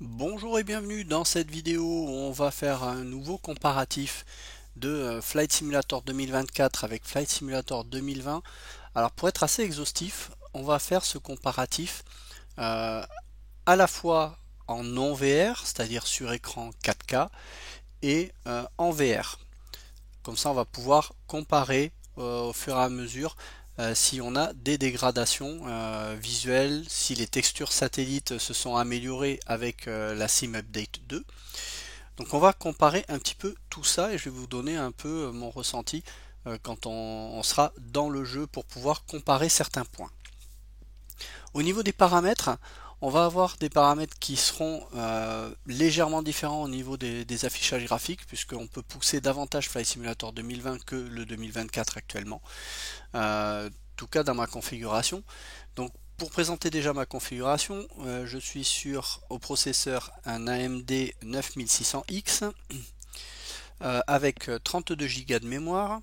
Bonjour et bienvenue dans cette vidéo où on va faire un nouveau comparatif de Flight Simulator 2024 avec Flight Simulator 2020. Alors pour être assez exhaustif, on va faire ce comparatif euh, à la fois en non VR, c'est-à-dire sur écran 4K, et en VR. Comme ça on va pouvoir comparer au fur et à mesure si on a des dégradations visuelles, si les textures satellites se sont améliorées avec la Sim Update 2. Donc on va comparer un petit peu tout ça et je vais vous donner un peu mon ressenti quand on sera dans le jeu pour pouvoir comparer certains points. Au niveau des paramètres, on va avoir des paramètres qui seront légèrement différents au niveau des affichages graphiques puisqu'on peut pousser davantage Flight Simulator 2020 que le 2024 actuellement. En tout cas dans ma configuration. Donc pour présenter déjà ma configuration, je suis sur au processeur un AMD 9600X avec 32 Go de mémoire.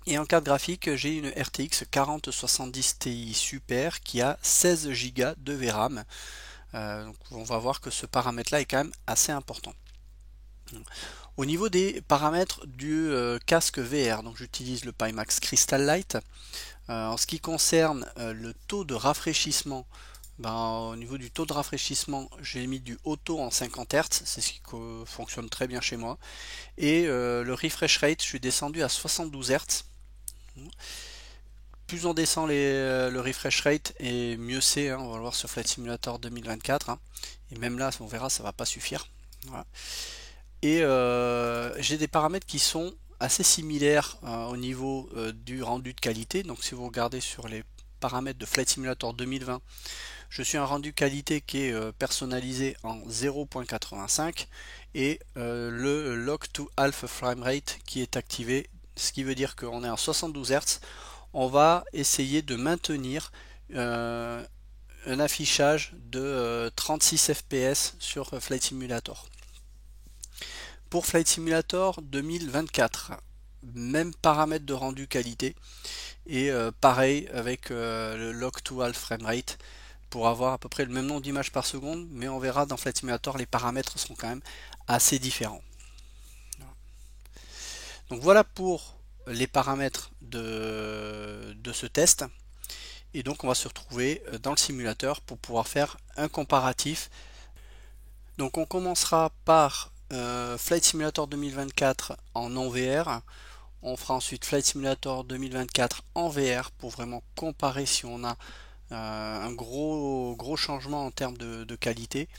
Et en carte graphique, j'ai une RTX 4070 Ti Super qui a 16 Go de VRAM. Donc on va voir que ce paramètre-là est quand même assez important. Au niveau des paramètres du casque VR, donc j'utilise le Pimax Crystal Light. En ce qui concerne le taux de rafraîchissement, au niveau du taux de rafraîchissement, j'ai mis du auto en 50 Hz, c'est ce qui fonctionne très bien chez moi. Et le refresh rate, je suis descendu à 72 Hz. Plus on descend le refresh rate, et mieux c'est, hein, on va le voir sur Flight Simulator 2024. Hein, et même là, on verra, ça va pas suffire. Voilà. Et j'ai des paramètres qui sont assez similaires au niveau du rendu de qualité. Donc si vous regardez sur les paramètres de Flight Simulator 2020, je suis un rendu qualité qui est personnalisé en 0.85 et le lock to half frame rate qui est activé, ce qui veut dire qu'on est en 72 Hz. On va essayer de maintenir euh, un affichage de 36 fps sur Flight Simulator. Pour Flight Simulator 2024, même paramètre de rendu qualité et pareil avec le lock to half frame rate pour avoir à peu près le même nombre d'images par seconde, mais on verra dans Flight Simulator les paramètres seront quand même assez différents. Donc voilà pour les paramètres de ce test. Et donc on va se retrouver dans le simulateur pour pouvoir faire un comparatif. Donc on commencera par Flight Simulator 2024 en non VR. On fera ensuite Flight Simulator 2024 en VR pour vraiment comparer si on a un gros changement en termes de qualité.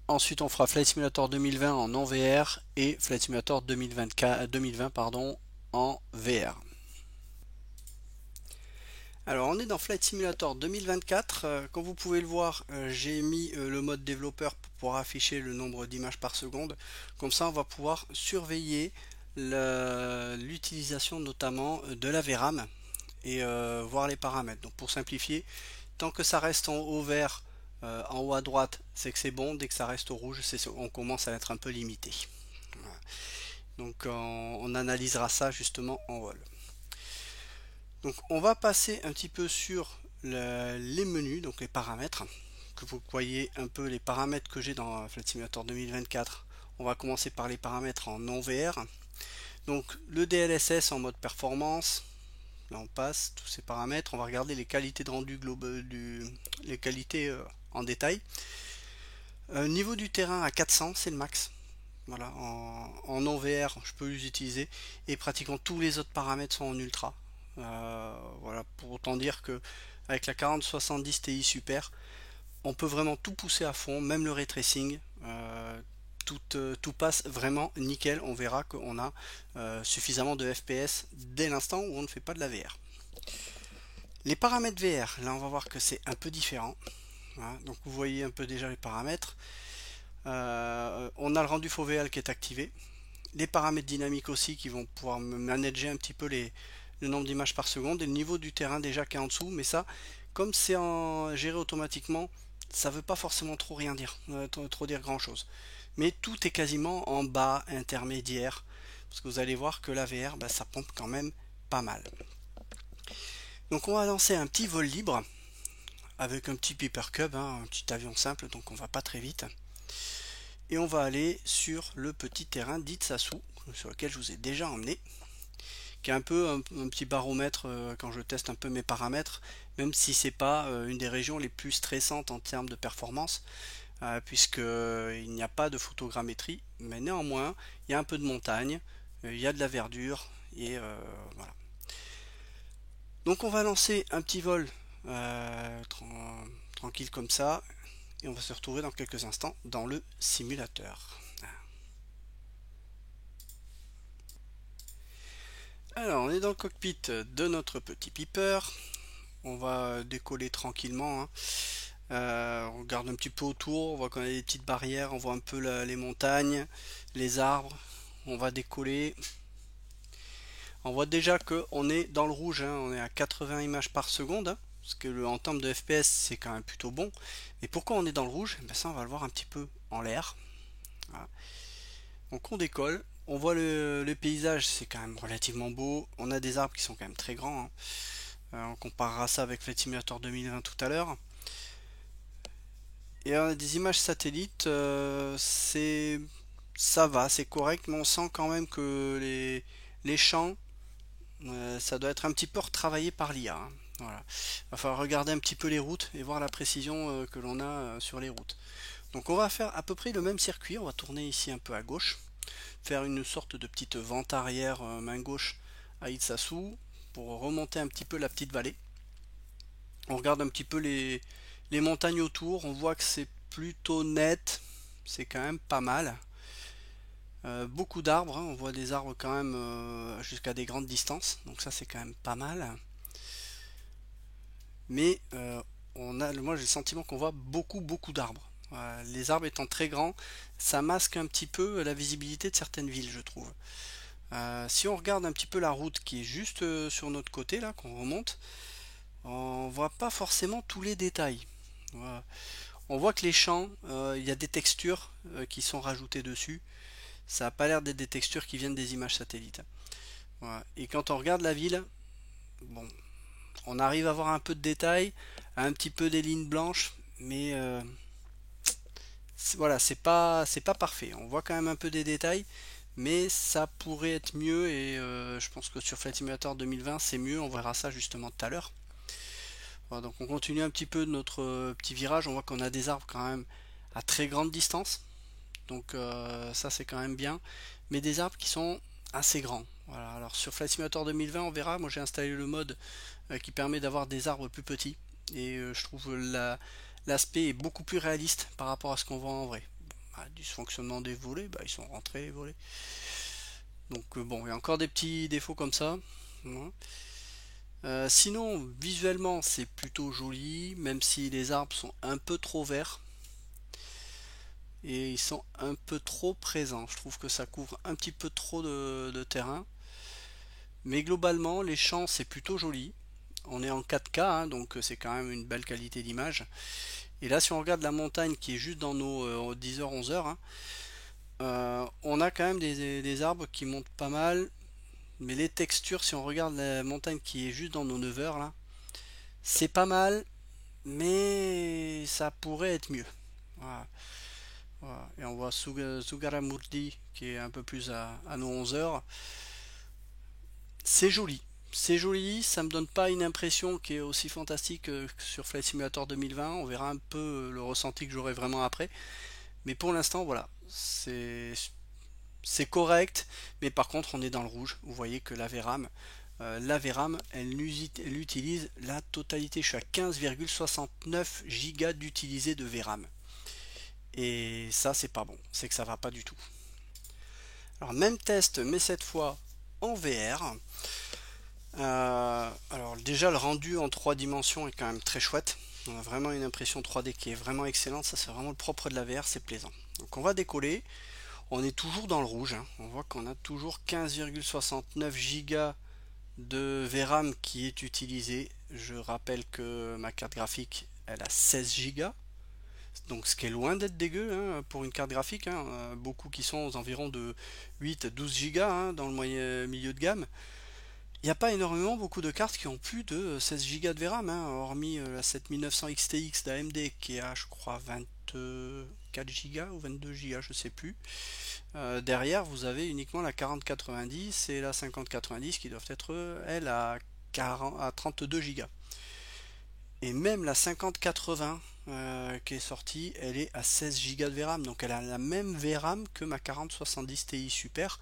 Ensuite on fera Flight Simulator 2020 en non VR et Flight Simulator 2020 pardon, en VR. Alors on est dans Flight Simulator 2024, comme vous pouvez le voir j'ai mis le mode développeur pour pouvoir afficher le nombre d'images par seconde, comme ça on va pouvoir surveiller l'utilisation notamment de la VRAM et voir les paramètres. Donc pour simplifier, tant que ça reste en haut vert en haut à droite c'est que c'est bon, dès que ça reste au rouge on commence à être un peu limité. Voilà. Donc on analysera ça justement en vol. Donc on va passer un petit peu sur les menus, donc les paramètres, que vous voyez un peu les paramètres que j'ai dans Flight Simulator 2024. On va commencer par les paramètres en non VR. Donc le DLSS en mode performance, là on passe tous ces paramètres, on va regarder les qualités de rendu global, les qualités en détail. Niveau du terrain à 400, c'est le max. Voilà, en non VR, je peux les utiliser et pratiquement tous les autres paramètres sont en ultra. Voilà, pour autant dire que avec la 4070 Ti Super, on peut vraiment tout pousser à fond, même le ray tracing. Tout passe vraiment nickel. On verra qu'on a suffisamment de FPS dès l'instant où on ne fait pas de la VR. Les paramètres VR, là on va voir que c'est un peu différent. Voilà, donc vous voyez un peu déjà les paramètres. On a le rendu fovéal qui est activé. Les paramètres dynamiques aussi qui vont pouvoir manager un petit peu le nombre d'images par seconde et le niveau du terrain déjà qui est en dessous. Mais ça, comme c'est géré automatiquement, ça veut pas forcément trop rien dire, trop dire grand chose. Mais tout est quasiment en bas intermédiaire parce que vous allez voir que la VR, ça pompe quand même pas mal. Donc on va lancer un petit vol libre avec un petit Piper Cub, hein, un petit avion simple, donc on va pas très vite. et on va aller sur le petit terrain d'Itsasu, sur lequel je vous ai déjà emmené, qui est un peu un petit baromètre quand je teste un peu mes paramètres, même si c'est pas une des régions les plus stressantes en termes de performance, puisque il n'y a pas de photogrammétrie, mais néanmoins il y a un peu de montagne, il y a de la verdure, et voilà. Donc on va lancer un petit vol tranquille comme ça, et on va se retrouver dans quelques instants dans le simulateur. Alors on est dans le cockpit de notre petit Piper, on va décoller tranquillement, hein. On regarde un petit peu autour, on voit qu'on a des petites barrières, on voit un peu les montagnes, les arbres, on va décoller. On voit déjà qu'on est dans le rouge, hein, on est à 80 images par seconde, hein, parce que en termes de FPS c'est quand même plutôt bon. Mais pourquoi on est dans le rouge? Ben ça on va le voir un petit peu en l'air. Voilà. Donc on décolle, on voit le paysage, c'est quand même relativement beau. On a des arbres qui sont quand même très grands, hein. On comparera ça avec Flight Simulator 2020 tout à l'heure. Et on a des images satellites, ça va, c'est correct, mais on sent quand même que les champs, ça doit être un petit peu retravaillé par l'IA, hein. Voilà. Il va falloir regarder un petit peu les routes et voir la précision que l'on a sur les routes. Donc on va faire à peu près le même circuit, on va tourner ici un peu à gauche, faire une sorte de petite vente arrière main gauche à Itsasu pour remonter un petit peu la petite vallée. On regarde un petit peu les montagnes autour, on voit que c'est plutôt net, c'est quand même pas mal. Beaucoup d'arbres, hein, on voit des arbres quand même jusqu'à des grandes distances, donc ça c'est quand même pas mal. Mais moi j'ai le sentiment qu'on voit beaucoup d'arbres. Voilà, les arbres étant très grands, ça masque un petit peu la visibilité de certaines villes, je trouve. Si on regarde un petit peu la route qui est juste sur notre côté, là, qu'on remonte, on voit pas forcément tous les détails. Voilà. On voit que les champs, il y a des textures qui sont rajoutées dessus. Ça n'a pas l'air d'être des textures qui viennent des images satellites. Voilà. Et quand on regarde la ville, bon, on arrive à voir un peu de détails, un petit peu des lignes blanches, mais voilà, c'est pas parfait. On voit quand même un peu des détails, mais ça pourrait être mieux et je pense que sur Flight Simulator 2020 c'est mieux. On verra ça justement tout à l'heure. Voilà, donc on continue un petit peu notre petit virage. On voit qu'on a des arbres quand même à très grande distance, donc ça c'est quand même bien, mais des arbres qui sont assez grands. Voilà. Alors sur Flight Simulator 2020 on verra, moi j'ai installé le mode qui permet d'avoir des arbres plus petits et je trouve l'aspect est beaucoup plus réaliste par rapport à ce qu'on voit en vrai. Dysfonctionnement des volets, ils sont rentrés les volets. Donc bon, il y a encore des petits défauts comme ça. Voilà. Sinon, visuellement, c'est plutôt joli, même si les arbres sont un peu trop verts et ils sont un peu trop présents. Je trouve que ça couvre un petit peu trop de terrain. Mais globalement, les champs, c'est plutôt joli. On est en 4K, hein, donc c'est quand même une belle qualité d'image. Et là, si on regarde la montagne qui est juste dans nos 10h, 11h, hein, on a quand même des arbres qui montent pas mal. Mais les textures, si on regarde la montagne qui est juste dans nos 9h, là, c'est pas mal, mais ça pourrait être mieux. Voilà. Voilà. Et on voit Sugaramurdi qui est un peu plus à nos 11h. C'est joli. C'est joli, ça me donne pas une impression qui est aussi fantastique que sur Flight Simulator 2020. On verra un peu le ressenti que j'aurai vraiment après. Mais pour l'instant, voilà, c'est correct. Mais par contre, on est dans le rouge. Vous voyez que la VRAM, elle utilise la totalité. Je suis à 15,69 Go d'utilisé de VRAM. Et ça, c'est pas bon. C'est que ça va pas du tout. Alors, même test, mais cette fois en VR. Alors déjà le rendu en 3 dimensions est quand même très chouette. On a vraiment une impression 3D qui est vraiment excellente. Ça c'est vraiment le propre de la VR, c'est plaisant. Donc on va décoller. On est toujours dans le rouge, hein. On voit qu'on a toujours 15,69 Go de VRAM qui est utilisé. Je rappelle que ma carte graphique elle a 16 Go. Donc ce qui est loin d'être dégueu, hein, pour une carte graphique, hein. Beaucoup qui sont aux environs de 8 à 12 Go, hein, dans le milieu de gamme. Il n'y a pas énormément beaucoup de cartes qui ont plus de 16 Go de VRAM, hein, hormis la 7900 XTX d'AMD qui a, je crois, 24 Go ou 22 Go, je sais plus. Derrière, vous avez uniquement la 4090 et la 5090 qui doivent être, elles, à 32 Go. Et même la 5080 qui est sortie, elle est à 16 Go de VRAM, donc elle a la même VRAM que ma 4070 Ti Super.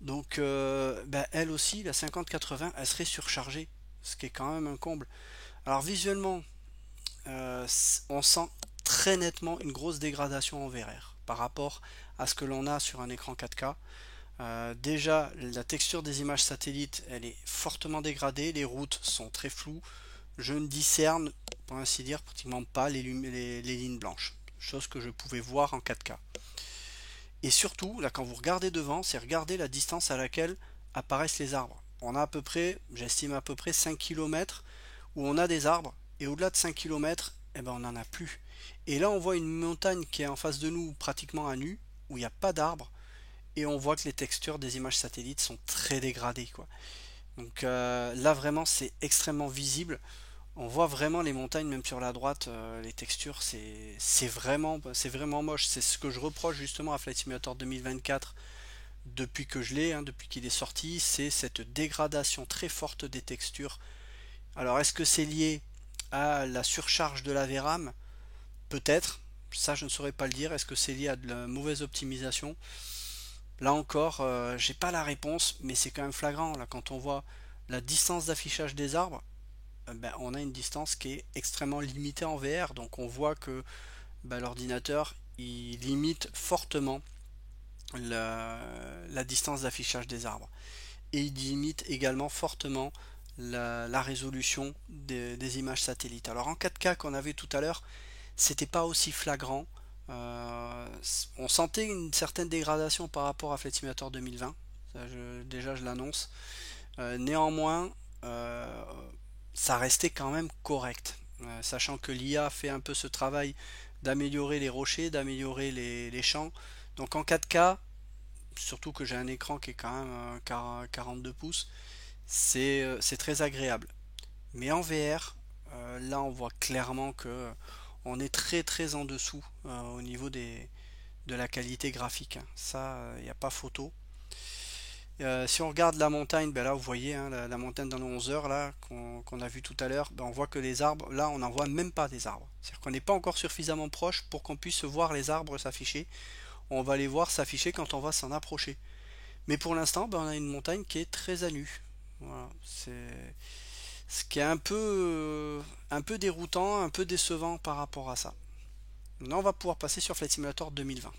Donc bah, elle aussi, la 5080, elle serait surchargée, ce qui est quand même un comble. Alors visuellement, on sent très nettement une grosse dégradation en VRR par rapport à ce que l'on a sur un écran 4K. Déjà, la texture des images satellites, elle est fortement dégradée, les routes sont très floues. Je ne discerne, pour ainsi dire, pratiquement pas les lignes blanches, chose que je pouvais voir en 4K. Et surtout, là, quand vous regardez devant, c'est regarder la distance à laquelle apparaissent les arbres. On a à peu près, j'estime à peu près 5 km où on a des arbres, et au-delà de 5 km, eh ben, on n'en a plus. Et là, on voit une montagne qui est en face de nous, pratiquement à nu, où il n'y a pas d'arbres, et on voit que les textures des images satellites sont très dégradées, quoi. Donc là, vraiment, c'est extrêmement visible. On voit vraiment les montagnes, même sur la droite, les textures, c'est vraiment moche. C'est ce que je reproche justement à Flight Simulator 2024 depuis que je l'ai, hein, depuis qu'il est sorti, c'est cette dégradation très forte des textures. Alors est-ce que c'est lié à la surcharge de la VRAM? Peut-être, ça je ne saurais pas le dire. Est-ce que c'est lié à de la mauvaise optimisation? Là encore, j'ai pas la réponse, mais c'est quand même flagrant là quand on voit la distance d'affichage des arbres. Ben, on a une distance qui est extrêmement limitée en VR, donc on voit que ben, l'ordinateur il limite fortement la distance d'affichage des arbres et il limite également fortement la résolution des images satellites. Alors en 4K qu'on avait tout à l'heure, c'était pas aussi flagrant. Euh, on sentait une certaine dégradation par rapport à Flight Simulator 2020. Déjà, je l'annonce. Néanmoins, euh, ça restait quand même correct. Sachant que l'IA fait un peu ce travail d'améliorer les rochers, d'améliorer les champs. Donc en 4K, surtout que j'ai un écran qui est quand même 42 pouces, c'est très agréable. Mais en VR, là on voit clairement que on est très en dessous au niveau de la qualité graphique, hein. Ça, il n'y a pas photo. Si on regarde la montagne, ben là vous voyez hein, la montagne dans le 11 heures là qu'on a vu tout à l'heure, ben on voit que les arbres, là on n'en voit même pas des arbres. C'est-à-dire qu'on n'est pas encore suffisamment proche pour qu'on puisse voir les arbres s'afficher. On va les voir s'afficher quand on va s'en approcher. Mais pour l'instant, ben, on a une montagne qui est très à nu. Voilà, c'est ce qui est un peu déroutant, un peu décevant par rapport à ça. Maintenant, on va pouvoir passer sur Flight Simulator 2020.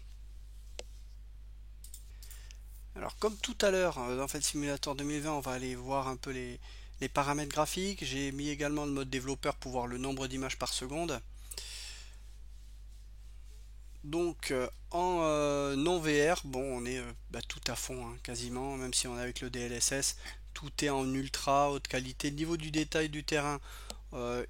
Alors, comme tout à l'heure, dans Flight Simulator 2020, on va aller voir un peu les paramètres graphiques. J'ai mis également le mode développeur pour voir le nombre d'images par seconde. Donc, en non VR, bon, on est bah, tout à fond, hein, quasiment, même si on est avec le DLSS. Tout est en ultra haute qualité. Le niveau du détail du terrain,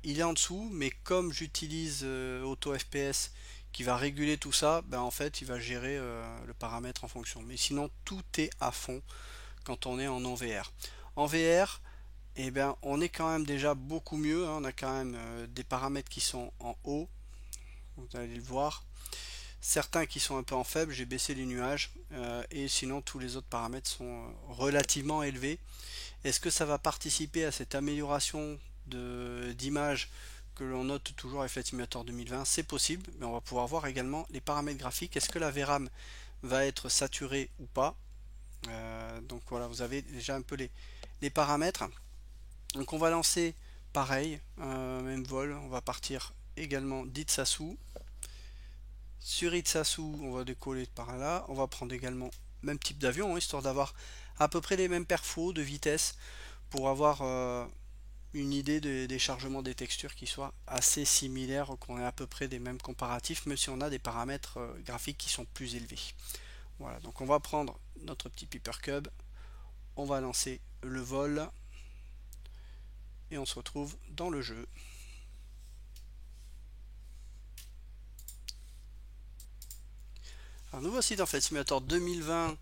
il est en dessous, mais comme j'utilise Auto FPS qui va réguler tout ça, ben en fait il va gérer le paramètre en fonction. Mais sinon tout est à fond quand on est en non VR. En VR, eh ben, on est quand même déjà beaucoup mieux, hein. On a quand même des paramètres qui sont en haut, vous allez le voir. Certains qui sont un peu en faible, j'ai baissé les nuages, et sinon tous les autres paramètres sont relativement élevés. Est-ce que ça va participer à cette amélioration d'image que l'on note toujours avec Flight Simulator 2020? C'est possible, mais on va pouvoir voir également les paramètres graphiques. Est-ce que la VRAM va être saturée ou pas? Donc voilà, vous avez déjà un peu les paramètres. Donc on va lancer pareil, même vol, on va partir également d'Itsasu. Sur Itsasu, on va décoller par là, on va prendre également même type d'avion, hein, histoire d'avoir à peu près les mêmes perfos de vitesse pour avoir une idée des chargements des textures qui soient assez similaires, qu'on ait à peu près des mêmes comparatifs, même si on a des paramètres graphiques qui sont plus élevés. Voilà, donc on va prendre notre petit Piper Cub, on va lancer le vol et on se retrouve dans le jeu. Alors nous voici dans Flight Simulator 2020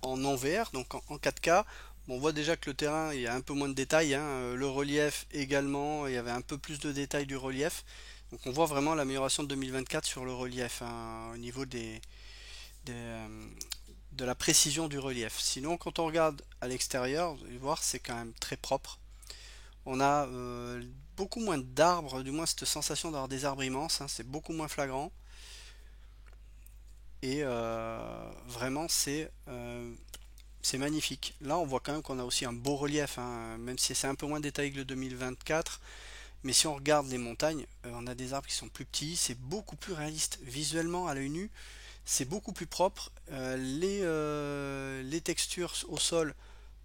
en non VR, donc en 4K. Bon, on voit déjà que le terrain, il y a un peu moins de détails, hein. Le relief également, il y avait un peu plus de détails du relief. Donc on voit vraiment l'amélioration de 2024 sur le relief, hein, au niveau des, de la précision du relief. Sinon, quand on regarde à l'extérieur, vous allez voir, c'est quand même très propre. On a beaucoup moins d'arbres, du moins cette sensation d'avoir des arbres immenses, hein, c'est beaucoup moins flagrant. Et vraiment, c'est magnifique. Là, on voit quand même qu'on a aussi un beau relief, hein, même si c'est un peu moins détaillé que le 2024. Mais si on regarde les montagnes, on a des arbres qui sont plus petits, c'est beaucoup plus réaliste. Visuellement, à l'œil nu, c'est beaucoup plus propre. Les textures au sol,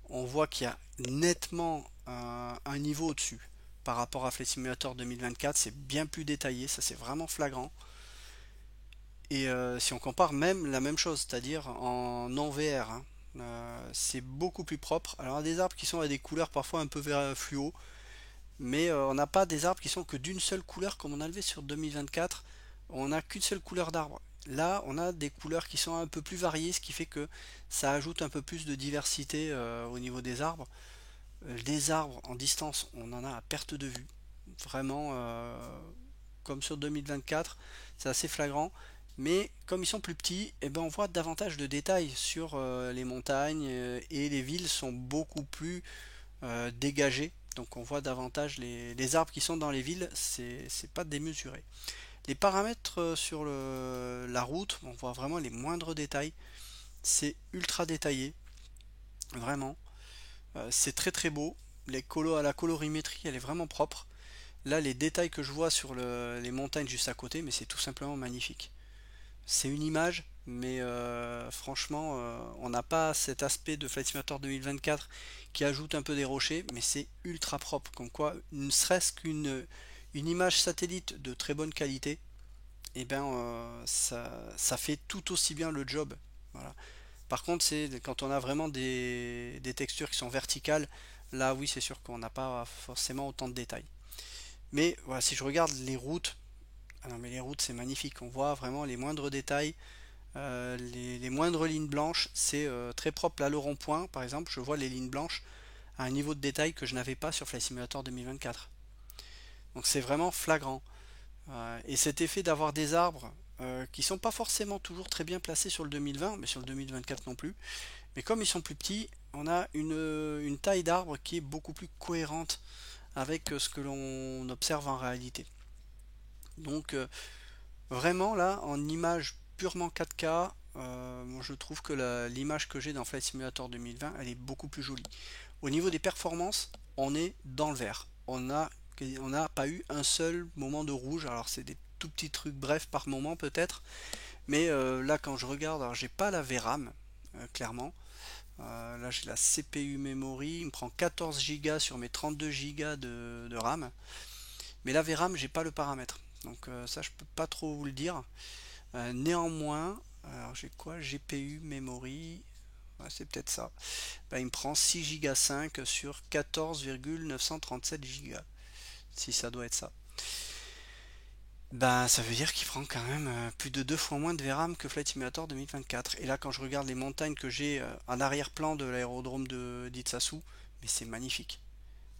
on voit qu'il y a nettement un niveau au-dessus. Par rapport à Flight Simulator 2024, c'est bien plus détaillé, ça c'est vraiment flagrant. Et si on compare même la même chose, c'est-à-dire en non VR, hein, c'est beaucoup plus propre. Alors, on a des arbres qui sont à des couleurs parfois un peu vert fluo, mais on n'a pas des arbres qui sont que d'une seule couleur comme on a levé sur 2024. On n'a qu'une seule couleur d'arbre. Là, on a des couleurs qui sont un peu plus variées, ce qui fait que ça ajoute un peu plus de diversité au niveau des arbres. Les arbres en distance, on en a à perte de vue. Vraiment, comme sur 2024, c'est assez flagrant. Mais comme ils sont plus petits, eh ben on voit davantage de détails sur les montagnes et les villes sont beaucoup plus dégagées. Donc on voit davantage les arbres qui sont dans les villes, c'est pas démesuré. Les paramètres sur la route, on voit vraiment les moindres détails. C'est ultra détaillé, vraiment. C'est très très beau. La colorimétrie, elle est vraiment propre. Là, les détails que je vois sur les montagnes juste à côté, mais c'est tout simplement magnifique. C'est une image, mais franchement, on n'a pas cet aspect de Flight Simulator 2024 qui ajoute un peu des rochers, mais c'est ultra propre. Comme quoi, ne serait-ce qu'une image satellite de très bonne qualité, et ben ça fait tout aussi bien le job. Voilà. Par contre, c'est quand on a vraiment des textures qui sont verticales, là oui, c'est sûr qu'on n'a pas forcément autant de détails. Mais voilà, si je regarde les routes, ah non mais les routes c'est magnifique, on voit vraiment les moindres détails, les moindres lignes blanches, c'est très propre. Là le rond-point par exemple, je vois les lignes blanches à un niveau de détail que je n'avais pas sur Flight Simulator 2024. Donc c'est vraiment flagrant. Et cet effet d'avoir des arbres qui sont pas forcément toujours très bien placés sur le 2020, mais sur le 2024 non plus. Mais comme ils sont plus petits, on a une taille d'arbre qui est beaucoup plus cohérente avec ce que l'on observe en réalité. Donc vraiment là, en image purement 4K, moi je trouve que l'image que j'ai dans Flight Simulator 2020, elle est beaucoup plus jolie. Au niveau des performances, on est dans le vert. On n'a pas eu un seul moment de rouge. Alors c'est des tout petits trucs brefs par moment peut-être. Mais là quand je regarde, alors j'ai pas la VRAM, clairement. Là j'ai la CPU memory, il me prend 14 Go sur mes 32 Go de RAM. Mais la VRAM, j'ai pas le paramètre. Donc ça je peux pas trop vous le dire. Néanmoins, alors j'ai quoi? GPU memory. Ouais, c'est peut-être ça. Bah, il me prend 6 Go 5 sur 14,937 Go. Si ça doit être ça. Ben, ça veut dire qu'il prend quand même plus de 2 fois moins de VRAM que Flight Simulator 2024. Et là, quand je regarde les montagnes que j'ai en arrière-plan de l'aérodrome d'Itsasu, mais c'est magnifique.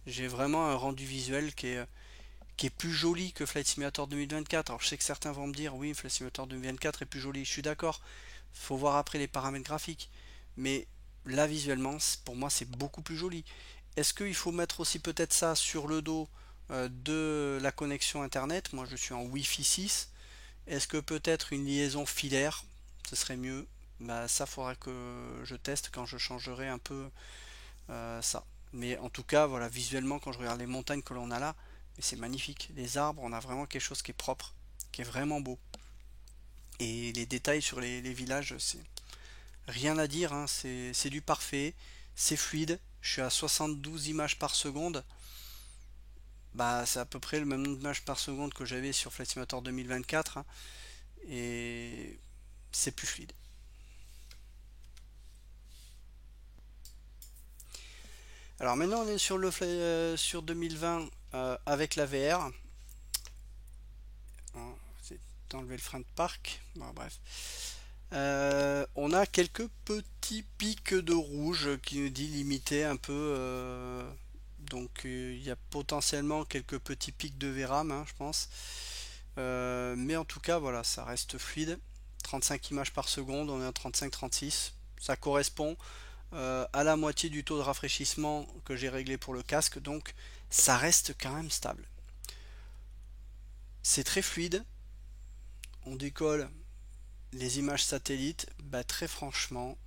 J'ai vraiment un rendu visuel qui est plus joli que Flight Simulator 2024. Alors, je sais que certains vont me dire, oui, Flight Simulator 2024 est plus joli. Je suis d'accord. Faut voir après les paramètres graphiques. Mais là, visuellement, pour moi, c'est beaucoup plus joli. Est-ce qu'il faut mettre aussi peut-être ça sur le dos de la connexion internet? Moi je suis en Wi-Fi 6. Est-ce que peut-être une liaison filaire, ce serait mieux? Bah, ça faudra que je teste quand je changerai un peu ça. Mais en tout cas, voilà, visuellement, quand je regarde les montagnes que l'on a là, mais c'est magnifique. Les arbres, on a vraiment quelque chose qui est propre, qui est vraiment beau. Et les détails sur les villages, c'est rien à dire, hein, c'est du parfait, c'est fluide. Je suis à 72 images par seconde. Bah, c'est à peu près le même nombre d'images par seconde que j'avais sur Flight Simulator 2024, hein, et c'est plus fluide. Alors maintenant on est sur sur 2020 avec la VR. Hein, c'est enlever le frein de parc. Bon, bref. On a quelques petits pics de rouge qui nous dit limité un peu. Donc il y a potentiellement quelques petits pics de VRAM, hein, je pense. Mais en tout cas, voilà, ça reste fluide. 35 images par seconde, on est à 35-36. Ça correspond à la moitié du taux de rafraîchissement que j'ai réglé pour le casque, donc ça reste quand même stable. C'est très fluide. On décolle les images satellites, bah, très franchement,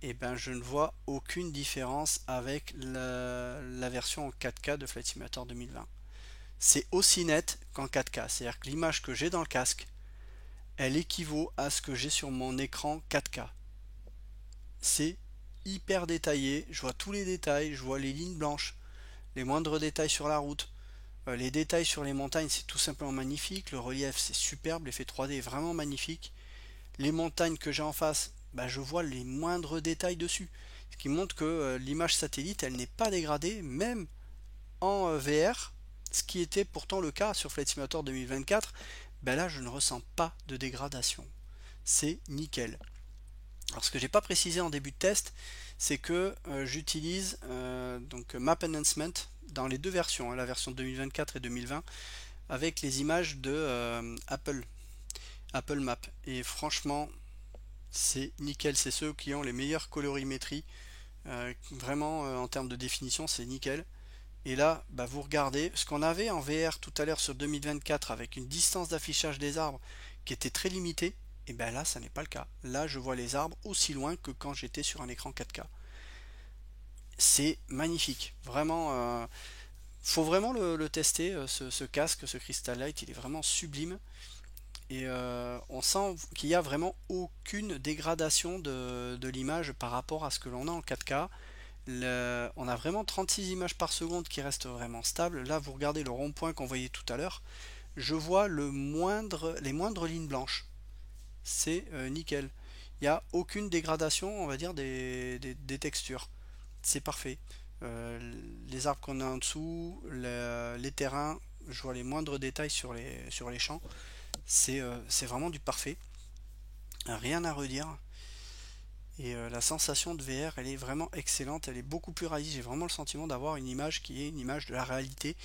et ben je ne vois aucune différence avec la version en 4K de Flight Simulator 2020. C'est aussi net qu'en 4K, c'est-à-dire que l'image que j'ai dans le casque, elle équivaut à ce que j'ai sur mon écran 4K. C'est hyper détaillé, je vois tous les détails, je vois les lignes blanches, les moindres détails sur la route, les détails sur les montagnes, c'est tout simplement magnifique, le relief c'est superbe, l'effet 3D est vraiment magnifique. Les montagnes que j'ai en face, bah, je vois les moindres détails dessus. Ce qui montre que l'image satellite, elle n'est pas dégradée, même en VR, ce qui était pourtant le cas sur Flight Simulator 2024. Bah là, je ne ressens pas de dégradation. C'est nickel. Alors, ce que j'ai pas précisé en début de test, c'est que j'utilise donc Map Enhancement dans les deux versions, hein, la version 2024 et 2020, avec les images de Apple Map. Et franchement, c'est nickel, c'est ceux qui ont les meilleures colorimétries. Vraiment, en termes de définition, c'est nickel. Et là, bah, vous regardez ce qu'on avait en VR tout à l'heure sur 2024 avec une distance d'affichage des arbres qui était très limitée. Et ben là, ça n'est pas le cas. Là, je vois les arbres aussi loin que quand j'étais sur un écran 4K. C'est magnifique. Vraiment, faut vraiment le tester, ce casque, ce Crystal Light. Il est vraiment sublime. Et on sent qu'il n'y a vraiment aucune dégradation de l'image par rapport à ce que l'on a en 4K. On a vraiment 36 images par seconde qui restent vraiment stables. Là, vous regardez le rond-point qu'on voyait tout à l'heure. Je vois les moindres lignes blanches. C'est nickel. Il n'y a aucune dégradation, on va dire, des textures. C'est parfait. Les arbres qu'on a en dessous, les terrains, je vois les moindres détails sur les champs. C'est vraiment du parfait. Rien à redire. Et la sensation de VR, elle est vraiment excellente, elle est beaucoup plus réaliste. J'ai vraiment le sentiment d'avoir une image qui est une image de la réalité.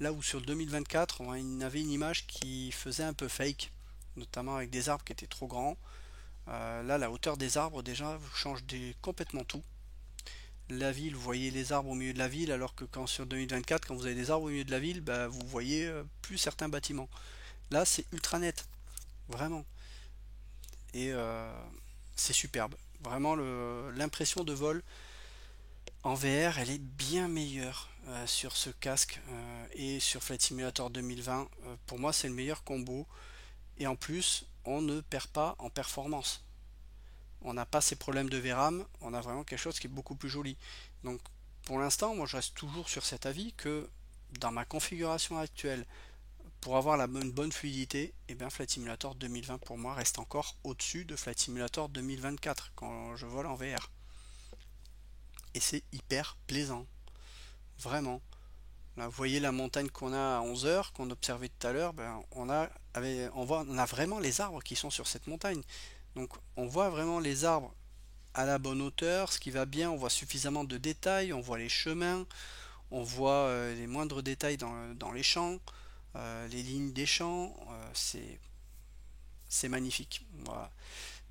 Là où sur 2024, on avait une image qui faisait un peu fake, notamment avec des arbres qui étaient trop grands. Là, la hauteur des arbres déjà change complètement tout. La ville, vous voyez les arbres au milieu de la ville, alors que quand sur 2024, quand vous avez des arbres au milieu de la ville, bah, vous voyez plus certains bâtiments. Là, c'est ultra net, vraiment. Et c'est superbe. Vraiment, l'impression de vol en VR, elle est bien meilleure sur ce casque et sur Flight Simulator 2020. Pour moi, c'est le meilleur combo. Et en plus, on ne perd pas en performance. On n'a pas ces problèmes de VRAM, on a vraiment quelque chose qui est beaucoup plus joli. Donc, pour l'instant, moi, je reste toujours sur cet avis que dans ma configuration actuelle, pour avoir une bonne fluidité, et bien Flight Simulator 2020 pour moi reste encore au-dessus de Flight Simulator 2024 quand je vole en VR. Et c'est hyper plaisant, vraiment. Là, vous voyez la montagne qu'on a à 11 heures, qu'on observait tout à l'heure, ben, on a vraiment les arbres qui sont sur cette montagne. Donc on voit vraiment les arbres à la bonne hauteur, ce qui va bien, on voit suffisamment de détails, on voit les chemins, on voit les moindres détails dans les champs, les lignes des champs, c'est magnifique. Voilà.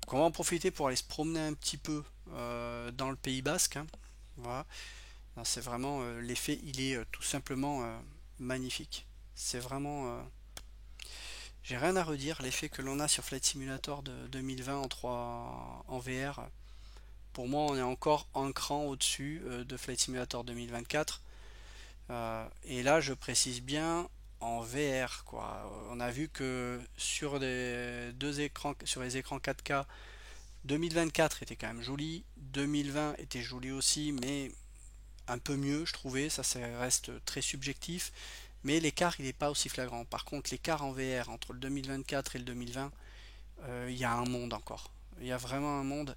Donc on va en profiter pour aller se promener un petit peu dans le Pays Basque, hein. Voilà. C'est vraiment l'effet, il est tout simplement magnifique. C'est vraiment, j'ai rien à redire. L'effet que l'on a sur Flight Simulator de 2020 en VR, pour moi, on est encore un cran au-dessus de Flight Simulator 2024. Et là, je précise bien en VR, quoi. On a vu que sur les deux écrans, sur les écrans 4K, 2024 était quand même joli, 2020 était joli aussi, mais un peu mieux, je trouvais. Ça reste très subjectif, mais l'écart il n'est pas aussi flagrant. Par contre, l'écart en VR entre le 2024 et le 2020, il y a un monde encore. Il y a vraiment un monde.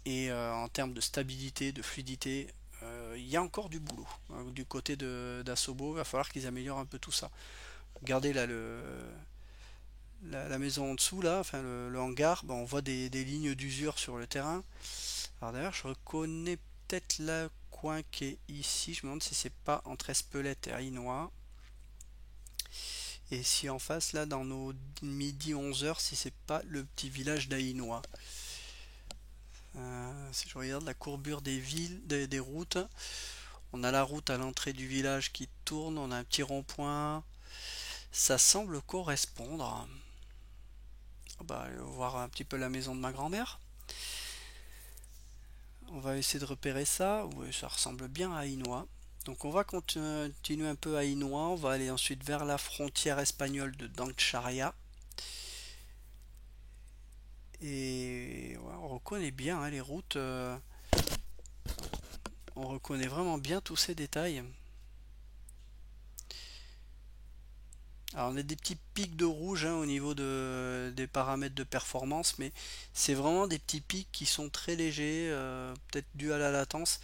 Et en termes de stabilité, de fluidité, il y a encore du boulot. Du côté d'Asobo, il va falloir qu'ils améliorent un peu tout ça. Regardez là la maison en dessous là, enfin le hangar, ben, on voit des lignes d'usure sur le terrain. Alors d'ailleurs, je reconnais peut-être le coin qui est ici. Je me demande si c'est pas entre Espelette et Hainois. Et si en face, là, dans nos midi 11 heures, si c'est pas le petit village d'Hainois. Si je regarde la courbure des villes, des routes, on a la route à l'entrée du village qui tourne, on a un petit rond-point. Ça semble correspondre. Bah, on va voir un petit peu la maison de ma grand-mère. On va essayer de repérer ça. Oui, ça ressemble bien à Hainois. Donc on va continuer un peu à Hainois. On va aller ensuite vers la frontière espagnole de Dankcharia. Et ouais, on reconnaît bien hein, les routes. On reconnaît vraiment bien tous ces détails. Alors on a des petits pics de rouge hein, au niveau des paramètres de performance, mais c'est vraiment des petits pics qui sont très légers, peut-être dû à la latence,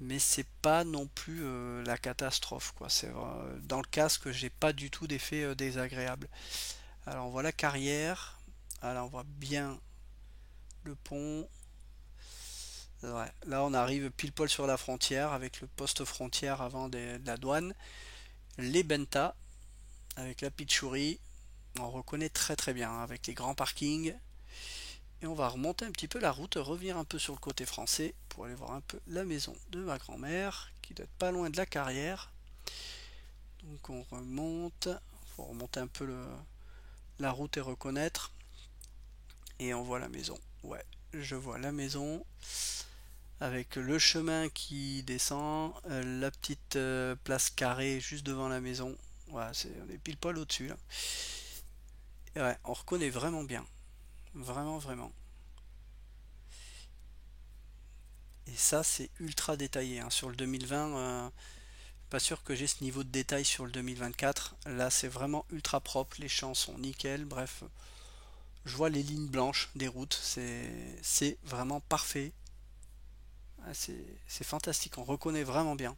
mais c'est pas non plus la catastrophe quoi. C'est dans le casque, j'ai pas du tout d'effet désagréable. Alors on voit la carrière, alors on voit bien le pont. Ouais, là on arrive pile poil sur la frontière avec le poste frontière avant de la douane. Les Benta avec la Pichouri, on reconnaît très très bien hein, avec les grands parkings. Et on va remonter un petit peu la route, revenir un peu sur le côté français pour aller voir un peu la maison de ma grand-mère qui doit être pas loin de la carrière. Donc on remonte, faut remonter un peu la route et reconnaître. Et on voit la maison. Ouais, je vois la maison avec le chemin qui descend, la petite place carrée juste devant la maison. Ouais, on est pile poil au-dessus là. Et ouais, on reconnaît vraiment bien. Vraiment, vraiment. Et ça, c'est ultra détaillé. Hein. Sur le 2020, pas sûr que j'ai ce niveau de détail sur le 2024. Là, c'est vraiment ultra propre. Les champs sont nickel. Bref, je vois les lignes blanches des routes. C'est vraiment parfait. Ah, c'est fantastique. On reconnaît vraiment bien.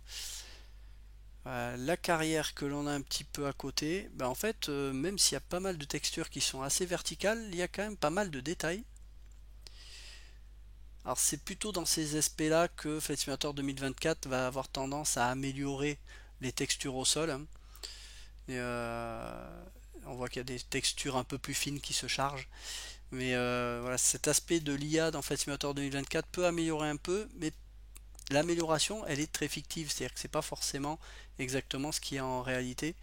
La carrière que l'on a un petit peu à côté, bah en fait, même s'il y a pas mal de textures qui sont assez verticales, il y a quand même pas mal de détails. Alors c'est plutôt dans ces aspects-là que Flight Simulator 2024 va avoir tendance à améliorer les textures au sol. Hein. Et, on voit qu'il y a des textures un peu plus fines qui se chargent. Mais voilà, cet aspect de l'IA dans Flight Simulator 2024 peut améliorer un peu, mais l'amélioration, elle est très fictive, c'est-à-dire que c'est pas forcément exactement ce qu'il y a en réalité.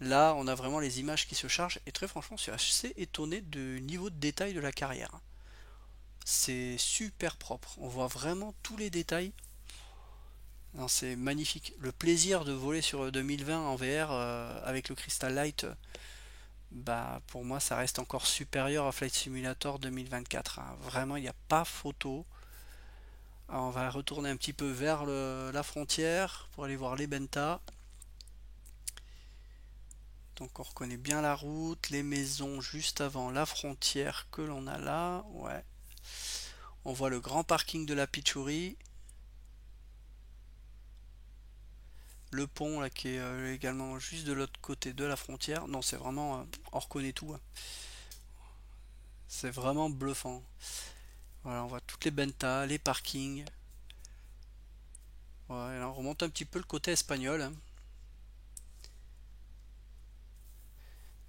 Là, on a vraiment les images qui se chargent, et très franchement, je suis assez étonné du niveau de détail de la carrière. C'est super propre, on voit vraiment tous les détails. C'est magnifique. Le plaisir de voler sur 2020 en VR avec le Crystal Light, bah pour moi ça reste encore supérieur à Flight Simulator 2024. Hein. Vraiment, il n'y a pas photo. Alors, on va retourner un petit peu vers la frontière pour aller voir les Benta. Donc on reconnaît bien la route, les maisons juste avant la frontière que l'on a là. Ouais. On voit le grand parking de la Pichouri. Le pont là qui est également juste de l'autre côté de la frontière. Non, c'est vraiment, on reconnaît tout. Hein. C'est vraiment bluffant. Voilà, on voit toutes les bentas, les parkings. Ouais, là, on remonte un petit peu le côté espagnol. Hein.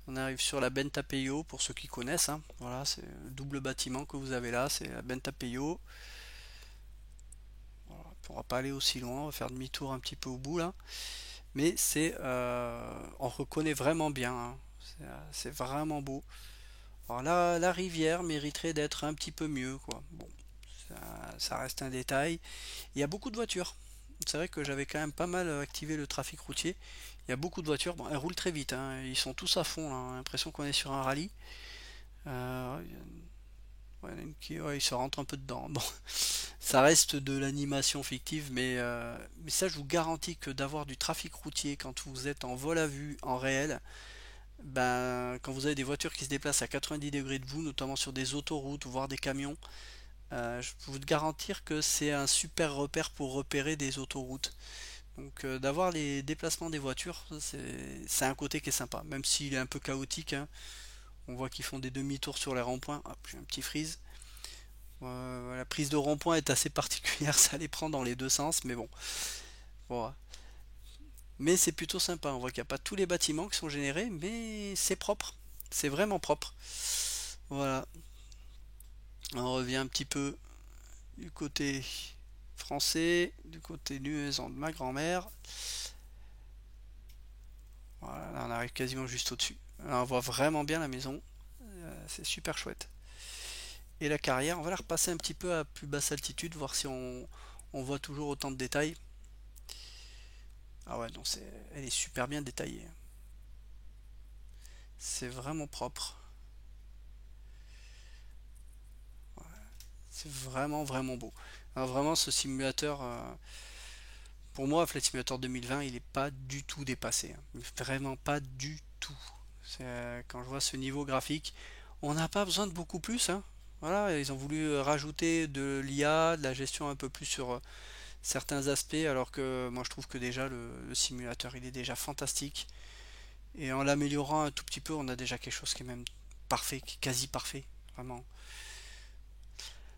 On arrive sur la Benta Peyo pour ceux qui connaissent. Hein. Voilà, c'est le double bâtiment que vous avez là, c'est la Benta Peyo. Voilà, on va pas aller aussi loin, on va faire demi-tour un petit peu au bout là. Mais on reconnaît vraiment bien. Hein. C'est vraiment beau. Alors là, la rivière mériterait d'être un petit peu mieux, quoi. Bon, ça reste un détail. Il y a beaucoup de voitures. C'est vrai que j'avais quand même pas mal activé le trafic routier. Il y a beaucoup de voitures. Bon, elles roulent très vite. Hein. Ils sont tous à fond. Là. On a l'impression qu'on est sur un rallye. Ouais, ouais, il se rentre un peu dedans. Bon, ça reste de l'animation fictive, mais ça, je vous garantis que d'avoir du trafic routier quand vous êtes en vol à vue en réel, ben, quand vous avez des voitures qui se déplacent à 90 degrés de vous, notamment sur des autoroutes ou voire des camions, je peux vous garantir que c'est un super repère pour repérer des autoroutes. Donc d'avoir les déplacements des voitures, c'est un côté qui est sympa, même s'il est un peu chaotique. Hein. On voit qu'ils font des demi-tours sur les ronds-points. Hop, j'ai un petit freeze. La prise de rond-point est assez particulière, ça les prend dans les deux sens, mais bon. Voilà. Mais c'est plutôt sympa, on voit qu'il n'y a pas tous les bâtiments qui sont générés, mais c'est propre. C'est vraiment propre. Voilà. On revient un petit peu du côté français, du côté du maison de ma grand-mère. Voilà, là on arrive quasiment juste au-dessus. Là on voit vraiment bien la maison. C'est super chouette. Et la carrière, on va la repasser un petit peu à plus basse altitude, voir si on voit toujours autant de détails. Ah ouais, non, elle est super bien détaillée. C'est vraiment propre. C'est vraiment vraiment beau. Alors vraiment ce simulateur, pour moi Flight Simulator 2020, il n'est pas du tout dépassé, hein. Vraiment pas du tout. Quand je vois ce niveau graphique, on n'a pas besoin de beaucoup plus, hein. Voilà, ils ont voulu rajouter de l'IA, de la gestion un peu plus sur certains aspects, alors que moi je trouve que déjà le simulateur il est déjà fantastique. Et en l'améliorant un tout petit peu, on a déjà quelque chose qui est même parfait, qui est quasi parfait, vraiment.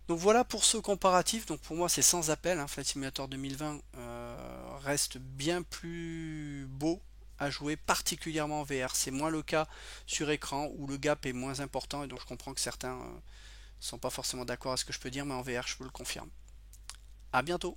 Donc voilà pour ce comparatif. Donc pour moi c'est sans appel, hein. Flight Simulator 2020 reste bien plus beau à jouer, particulièrement en VR. C'est moins le cas sur écran où le gap est moins important et donc je comprends que certains sont pas forcément d'accord à ce que je peux dire, mais en VR je peux le confirmer. À bientôt.